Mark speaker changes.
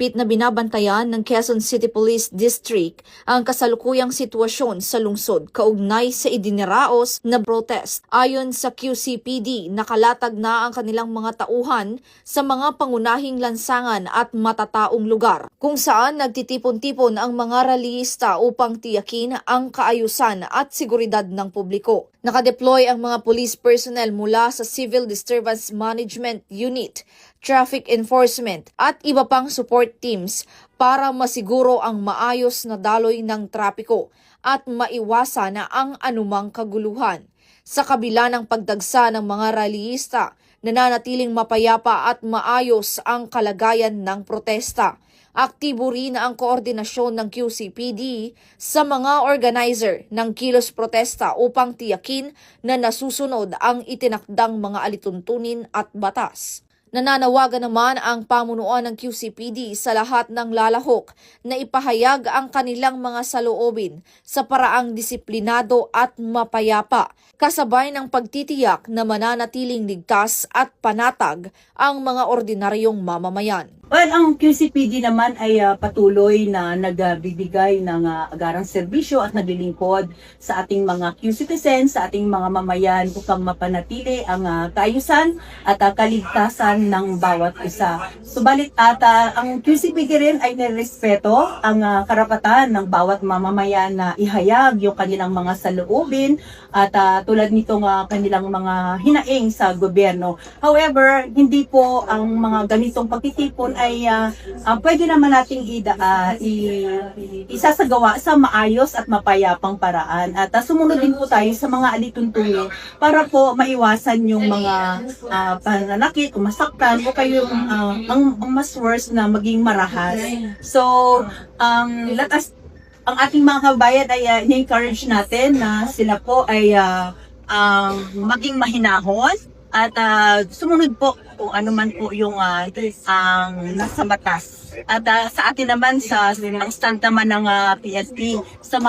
Speaker 1: Higit na binabantayan ng Quezon City Police District ang kasalukuyang sitwasyon sa lungsod kaugnay sa idiniraos na protest. Ayon sa QCPD, nakalatag na ang kanilang mga tauhan sa mga pangunahing lansangan at matataong lugar kung saan nagtitipon-tipon ang mga rallyista upang tiyakin ang kaayusan at seguridad ng publiko. Nakadeploy ang mga police personnel mula sa Civil Disturbance Management Unit, Traffic Enforcement at iba pang support teams para masiguro ang maayos na daloy ng trapiko at maiwasan na ang anumang kaguluhan. Sa kabila ng pagdagsa ng mga rallyista, nananatiling mapayapa at maayos ang kalagayan ng protesta. Aktibo rin ang koordinasyon ng QCPD sa mga organizer ng kilos protesta upang tiyakin na nasusunod ang itinakdang mga alituntunin at batas. Nananawagan naman ang pamunuan ng QCPD sa lahat ng lalahok na ipahayag ang kanilang mga saloobin sa paraang disiplinado at mapayapa, kasabay ng pagtitiyak na mananatiling ligtas at panatag ang mga ordinaryong mamamayan.
Speaker 2: Well, ang QCPD naman ay patuloy na nagbibigay ng agarang serbisyo at naglilingkod sa ating mga Q-citizens, sa ating mga mamayan upang mapanatili ang kaayusan at kaligtasan ng bawat isa. Subalit ang QCPD rin ay nirespeto ang karapatan ng bawat mamamayan na ihayag yung kanilang mga saloobin at tulad nitong kanilang mga hinaing sa gobyerno. However, hindi po ang mga ganitong pagtitipon ay pwede naman nating isasagawa sa maayos at mapayapang paraan. At sumunod din po tayo sa mga alituntunin para po maiwasan yung mga pananakit, masaktan o kayong ang mas worse na maging marahas. So, ang ating mga kabayan ay i-encourage natin na sila po ay maging mahinahon at sumunod po kung ano man po yung nasa batas. At sa atin naman, ang stand naman ng PSP, sa